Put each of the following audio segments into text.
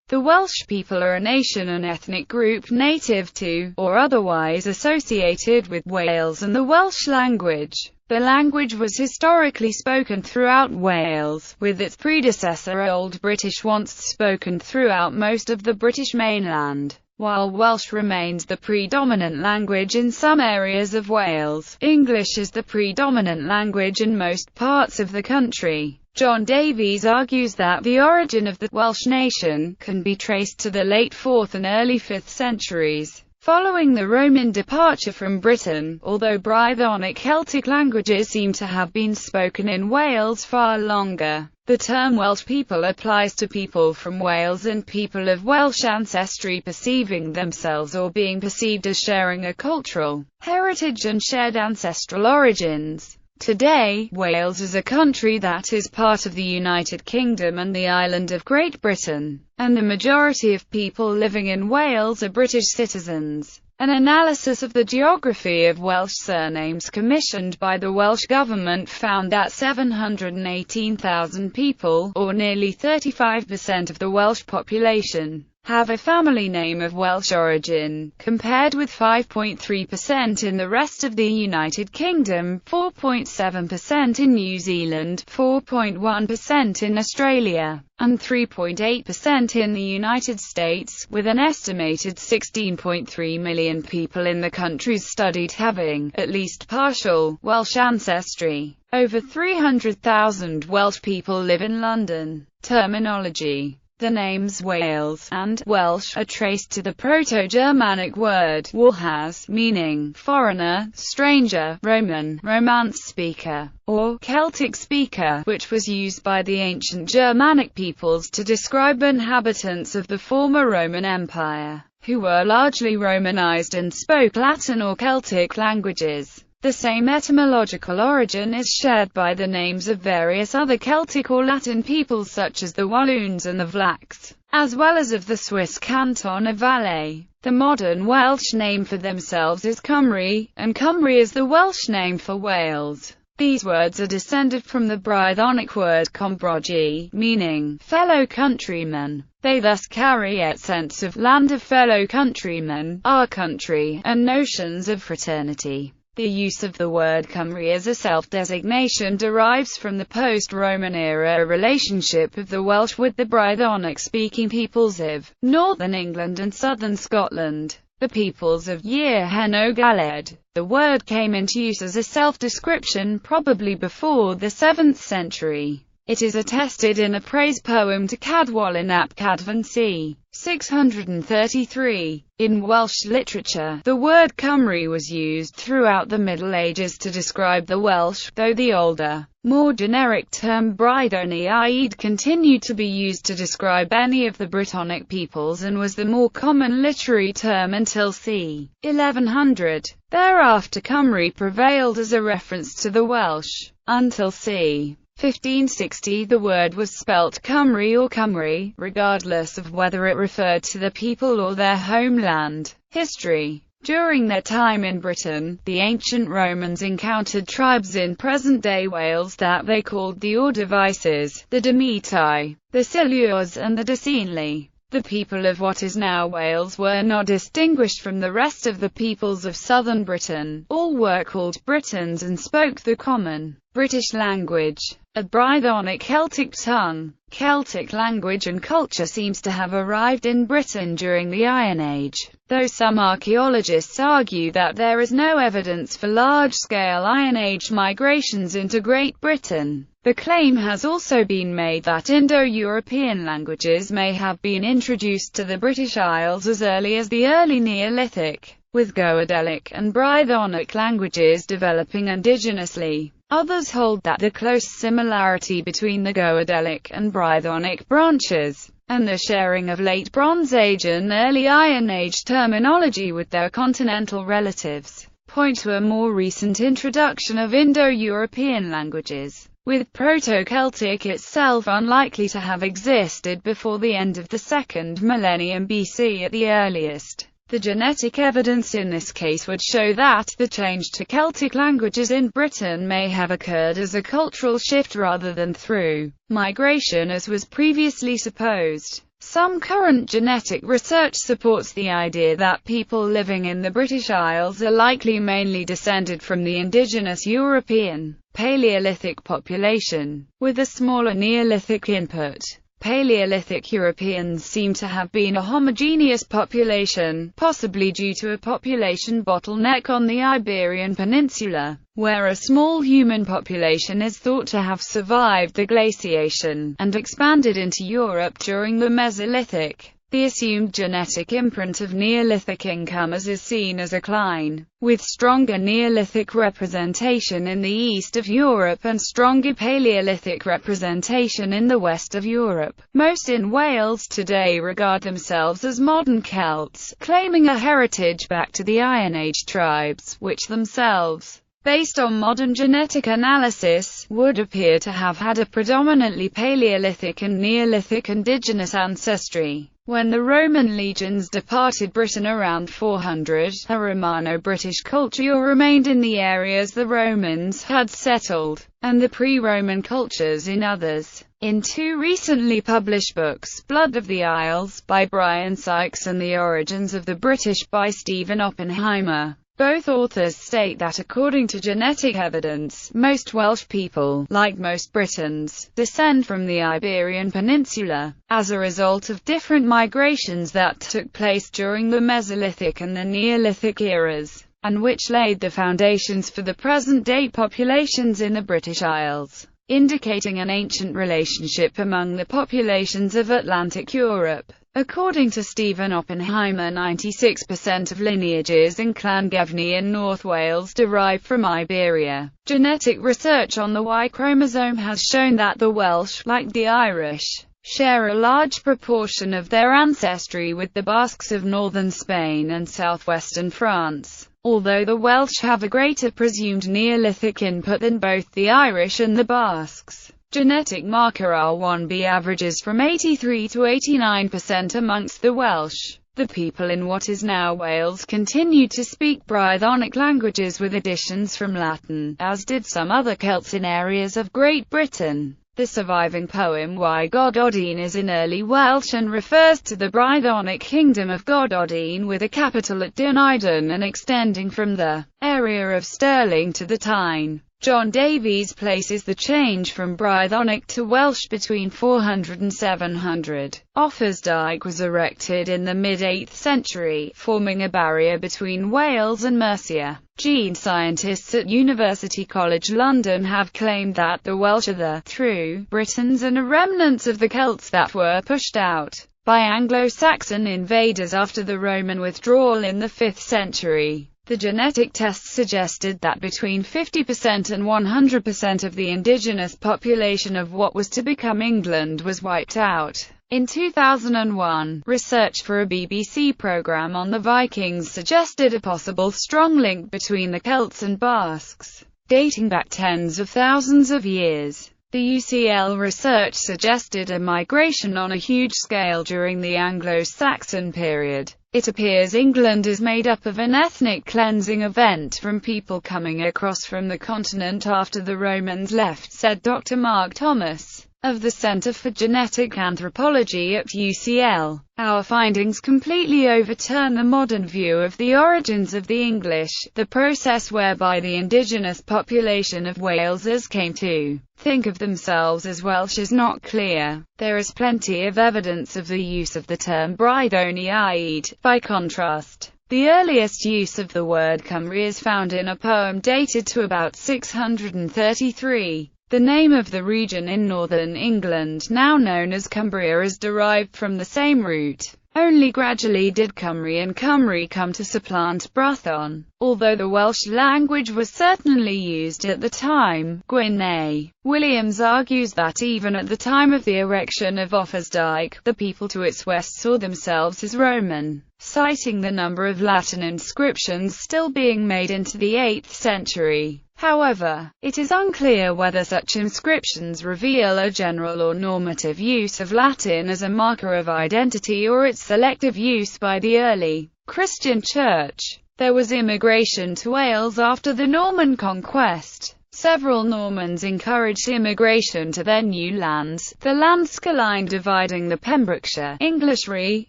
The Welsh people are a nation and ethnic group native to, or otherwise associated with, Wales and the Welsh language. The language was historically spoken throughout Wales, with its predecessor Old British once spoken throughout most of the British mainland. While Welsh remains the predominant language in some areas of Wales, English is the predominant language in most parts of the country. John Davies argues that the origin of the Welsh nation can be traced to the late 4th and early 5th centuries, following the Roman departure from Britain, although Brythonic Celtic languages seem to have been spoken in Wales far longer. The term Welsh people applies to people from Wales and people of Welsh ancestry perceiving themselves or being perceived as sharing a cultural heritage and shared ancestral origins. Today, Wales is a country that is part of the United Kingdom and the island of Great Britain, and the majority of people living in Wales are British citizens. An analysis of the geography of Welsh surnames commissioned by the Welsh government found that 718,000 people, or nearly 35% of the Welsh population, have a family name of Welsh origin, compared with 5.3% in the rest of the United Kingdom, 4.7% in New Zealand, 4.1% in Australia, and 3.8% in the United States, with an estimated 16.3 million people in the countries studied having, at least partial, Welsh ancestry. Over 300,000 Welsh people live in London. Terminology. The names Wales and Welsh are traced to the Proto-Germanic word walhas, meaning foreigner, stranger, Roman, Romance speaker, or Celtic speaker, which was used by the ancient Germanic peoples to describe inhabitants of the former Roman Empire, who were largely Romanized and spoke Latin or Celtic languages. The same etymological origin is shared by the names of various other Celtic or Latin peoples such as the Walloons and the Vlachs, as well as of the Swiss canton of Valais. The modern Welsh name for themselves is Cymry, and Cymru is the Welsh name for Wales. These words are descended from the Brythonic word combrogi, meaning fellow countrymen. They thus carry a sense of land of fellow countrymen, our country, and notions of fraternity. The use of the word Cymry as a self-designation derives from the post-Roman era relationship of the Welsh with the Brythonic-speaking peoples of northern England and southern Scotland, the peoples of Yr Hen o Galed. The word came into use as a self-description probably before the 7th century. It is attested in a praise poem to Cadwallon ap Cadfan c. 633. In Welsh literature, the word Cymry was used throughout the Middle Ages to describe the Welsh, though the older, more generic term Brythoniaid continued to be used to describe any of the Brittonic peoples and was the more common literary term until c. 1100. Thereafter Cymry prevailed as a reference to the Welsh. Until c. 1560 the word was spelt Cymru or Cymry, regardless of whether it referred to the people or their homeland. History. During their time in Britain, the ancient Romans encountered tribes in present-day Wales that they called the Ordovices, the Demetae, the Silures and the Decenli. The people of what is now Wales were not distinguished from the rest of the peoples of southern Britain. All were called Britons and spoke the common British language, a Brythonic Celtic tongue. Celtic language and culture seems to have arrived in Britain during the Iron Age, though some archaeologists argue that there is no evidence for large-scale Iron Age migrations into Great Britain. The claim has also been made that Indo-European languages may have been introduced to the British Isles as early as the early Neolithic, with Goidelic and Brythonic languages developing indigenously. Others hold that the close similarity between the Goidelic and Brythonic branches, and the sharing of Late Bronze Age and Early Iron Age terminology with their continental relatives, point to a more recent introduction of Indo-European languages, with Proto-Celtic itself unlikely to have existed before the end of the 2nd millennium BC at the earliest. The genetic evidence in this case would show that the change to Celtic languages in Britain may have occurred as a cultural shift rather than through migration as was previously supposed. Some current genetic research supports the idea that people living in the British Isles are likely mainly descended from the indigenous European Paleolithic population, with a smaller Neolithic input. Paleolithic Europeans seem to have been a homogeneous population, possibly due to a population bottleneck on the Iberian Peninsula, where a small human population is thought to have survived the glaciation, and expanded into Europe during the Mesolithic. The assumed genetic imprint of Neolithic incomers is seen as a decline, with stronger Neolithic representation in the east of Europe and stronger Paleolithic representation in the west of Europe. Most in Wales today regard themselves as modern Celts, claiming a heritage back to the Iron Age tribes, which themselves, based on modern genetic analysis, would appear to have had a predominantly Paleolithic and Neolithic indigenous ancestry. When the Roman legions departed Britain around 400, a Romano-British culture remained in the areas the Romans had settled, and the pre-Roman cultures in others. In two recently published books, Blood of the Isles, by Brian Sykes, and The Origins of the British, by Stephen Oppenheimer, both authors state that according to genetic evidence, most Welsh people, like most Britons, descend from the Iberian Peninsula, as a result of different migrations that took place during the Mesolithic and the Neolithic eras, and which laid the foundations for the present-day populations in the British Isles, indicating an ancient relationship among the populations of Atlantic Europe. According to Stephen Oppenheimer, 96% of lineages in Llangefni in North Wales derive from Iberia. Genetic research on the Y chromosome has shown that the Welsh, like the Irish, share a large proportion of their ancestry with the Basques of northern Spain and southwestern France, although the Welsh have a greater presumed Neolithic input than both the Irish and the Basques. Genetic marker R1b averages from 83 to 89% amongst the Welsh. The people in what is now Wales continued to speak Brythonic languages with additions from Latin, as did some other Celts in areas of Great Britain. The surviving poem Y Gododin is in early Welsh and refers to the Brythonic kingdom of Gododin, with a capital at Dynydon and extending from the area of Stirling to the Tyne. John Davies places the change from Brythonic to Welsh between 400 and 700. Offa's Dyke was erected in the mid-8th century, forming a barrier between Wales and Mercia. Gene scientists at University College London have claimed that the Welsh are the true Britons and are remnants of the Celts that were pushed out by Anglo-Saxon invaders after the Roman withdrawal in the 5th century. The genetic tests suggested that between 50% and 100% of the indigenous population of what was to become England was wiped out. In 2001, research for a BBC programme on the Vikings suggested a possible strong link between the Celts and Basques, dating back tens of thousands of years. The UCL research suggested a migration on a huge scale during the Anglo-Saxon period. It appears England is made up of an ethnic cleansing event from people coming across from the continent after the Romans left, said Dr. Mark Thomas, of the Centre for Genetic Anthropology at UCL. Our findings completely overturn the modern view of the origins of the English. The process whereby the indigenous population of Walesers came to think of themselves as Welsh is not clear. There is plenty of evidence of the use of the term Brythoniaid. By contrast, the earliest use of the word Cymry is found in a poem dated to about 633. The name of the region in northern England, now known as Cumbria, is derived from the same root. Only gradually did Cymry and Cymru come to supplant Brython, although the Welsh language was certainly used at the time. Gwyn A. Williams argues that even at the time of the erection of Offa's Dyke, the people to its west saw themselves as Roman, citing the number of Latin inscriptions still being made into the 8th century. However, it is unclear whether such inscriptions reveal a general or normative use of Latin as a marker of identity or its selective use by the early Christian Church. There was immigration to Wales after the Norman conquest. Several Normans encouraged immigration to their new lands. The Landska line dividing the Pembrokeshire, Englishry,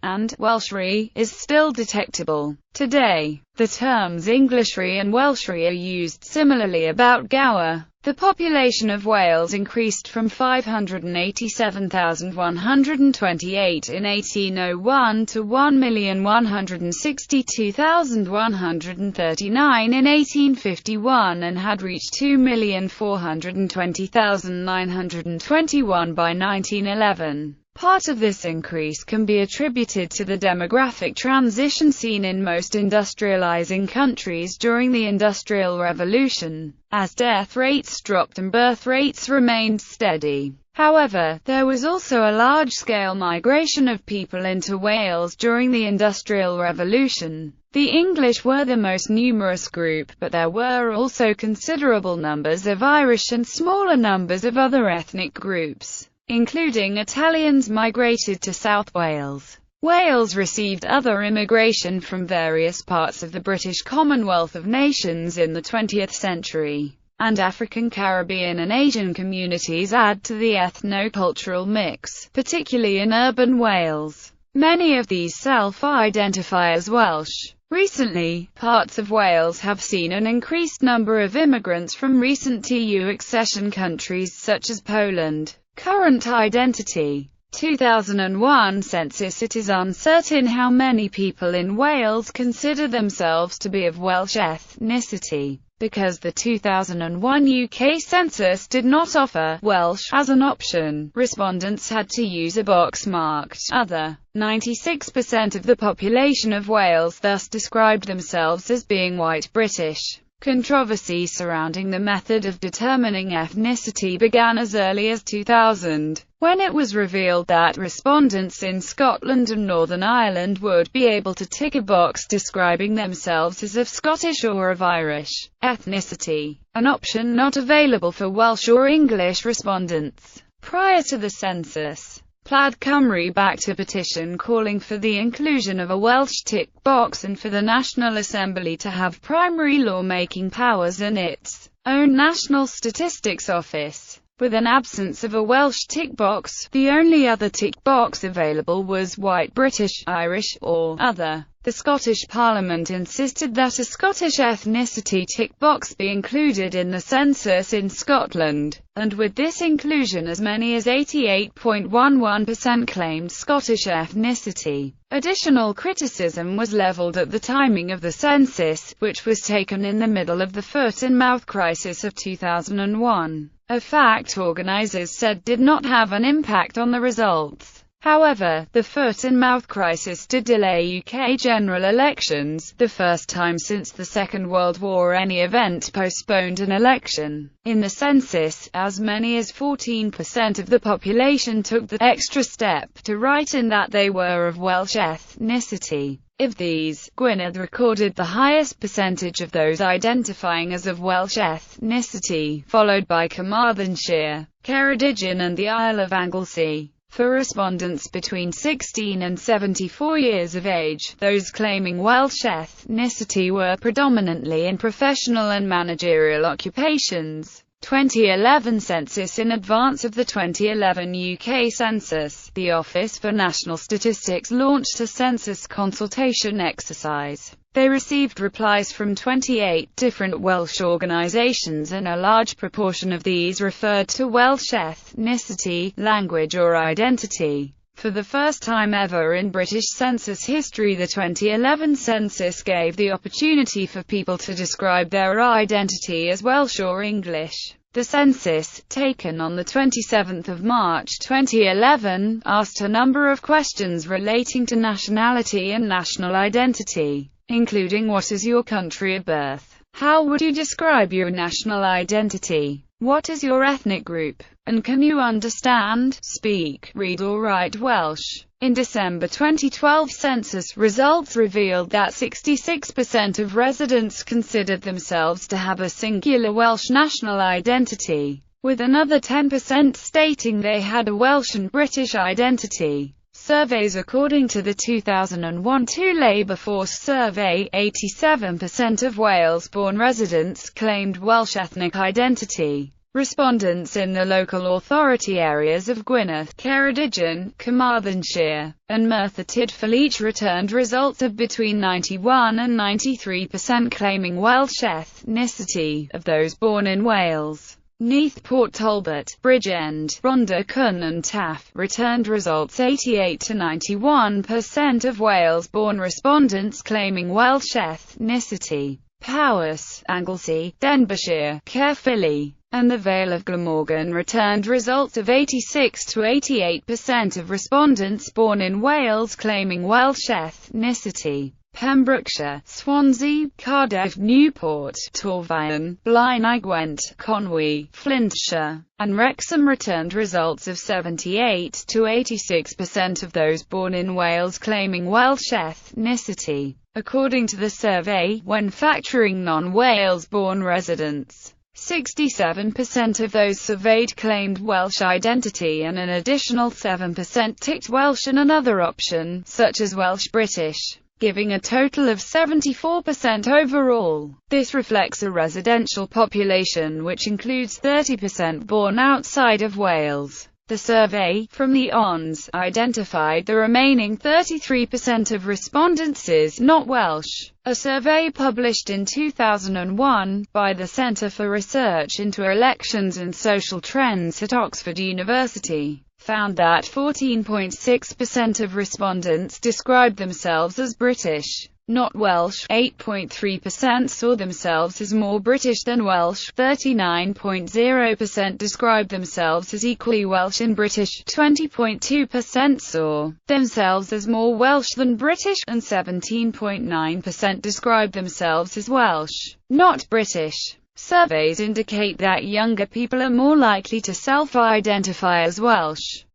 and Welshry, is still detectable. Today, the terms Englishry and Welshry are used similarly about Gower. The population of Wales increased from 587,128 in 1801 to 1,162,139 in 1851 and had reached 2,420,921 by 1911. Part of this increase can be attributed to the demographic transition seen in most industrializing countries during the Industrial Revolution, as death rates dropped and birth rates remained steady. However, there was also a large-scale migration of people into Wales during the Industrial Revolution. The English were the most numerous group, but there were also considerable numbers of Irish and smaller numbers of other ethnic groups, including Italians migrated to South Wales. Wales received other immigration from various parts of the British Commonwealth of Nations in the 20th century, and African, Caribbean and Asian communities add to the ethno-cultural mix, particularly in urban Wales. Many of these self-identify as Welsh. Recently, parts of Wales have seen an increased number of immigrants from recent EU accession countries such as Poland. Current identity. 2001 census. It is uncertain how many people in Wales consider themselves to be of Welsh ethnicity, because the 2001 UK census did not offer Welsh as an option. Respondents had to use a box marked Other. 96% of the population of Wales thus described themselves as being white British. Controversy surrounding the method of determining ethnicity began as early as 2000, when it was revealed that respondents in Scotland and Northern Ireland would be able to tick a box describing themselves as of Scottish or of Irish ethnicity, an option not available for Welsh or English respondents. Prior to the census, Plaid Cymru backed a petition calling for the inclusion of a Welsh tick box and for the National Assembly to have primary lawmaking powers in its own National Statistics Office. With an absence of a Welsh tick box, the only other tick box available was white British, Irish, or other. The Scottish Parliament insisted that a Scottish ethnicity tick box be included in the census in Scotland, and with this inclusion as many as 88.11% claimed Scottish ethnicity. Additional criticism was levelled at the timing of the census, which was taken in the middle of the foot-and-mouth crisis of 2001, a fact organisers said did not have an impact on the results. However, the foot-and-mouth crisis did delay UK general elections, the first time since the Second World War any event postponed an election. In the census, as many as 14% of the population took the extra step to write in that they were of Welsh ethnicity. Of these, Gwynedd recorded the highest percentage of those identifying as of Welsh ethnicity, followed by Carmarthenshire, Ceredigion and the Isle of Anglesey. For respondents between 16 and 74 years of age, those claiming Welsh ethnicity were predominantly in professional and managerial occupations. 2011 census. In advance of the 2011 UK census, the Office for National Statistics launched a census consultation exercise. They received replies from 28 different Welsh organisations, and a large proportion of these referred to Welsh ethnicity, language or identity. For the first time ever in British census history, the 2011 census gave the opportunity for people to describe their identity as Welsh or English. The census, taken on the 27th of March 2011, asked a number of questions relating to nationality and national identity, including what is your country of birth, how would you describe your national identity, what is your ethnic group, and can you understand, speak, read or write Welsh. In December 2012 census results revealed that 66% of residents considered themselves to have a singular Welsh national identity, with another 10% stating they had a Welsh and British identity. surveys. According to the 2001 Labour Force survey, 87% of Wales-born residents claimed Welsh ethnic identity. Respondents in the local authority areas of Gwynedd, Ceredigion, Carmarthenshire, and Merthyr Tydfil each returned results of between 91 and 93% claiming Welsh ethnicity. Of those born in Wales, Neath, Port Talbot, Bridgend, Rhondda Cynon and Taff returned results 88 to 91% of Wales-born respondents claiming Welsh ethnicity. Powys, Anglesey, Denbighshire, Caerphilly, and the Vale of Glamorgan returned results of 86 to 88% of respondents born in Wales claiming Welsh ethnicity. Pembrokeshire, Swansea, Cardiff, Newport, Torfaen, Blaenau Gwent, Conwy, Flintshire, and Wrexham returned results of 78 to 86% of those born in Wales claiming Welsh ethnicity. According to the survey, when factoring non-Wales-born residents, 67% of those surveyed claimed Welsh identity and an additional 7% ticked Welsh and another option, such as Welsh-British, giving a total of 74% overall. This reflects a residential population which includes 30% born outside of Wales. The survey, from the ONS, identified the remaining 33% of respondents as not Welsh. A survey published in 2001 by the Centre for Research into Elections and Social Trends at Oxford University found that 14.6% of respondents described themselves as British, not Welsh. 8.3% saw themselves as more British than Welsh. 39.0% described themselves as equally Welsh and British. 20.2% saw themselves as more Welsh than British, and 17.9% described themselves as Welsh, not British. Surveys indicate that younger people are more likely to self-identify as Welsh.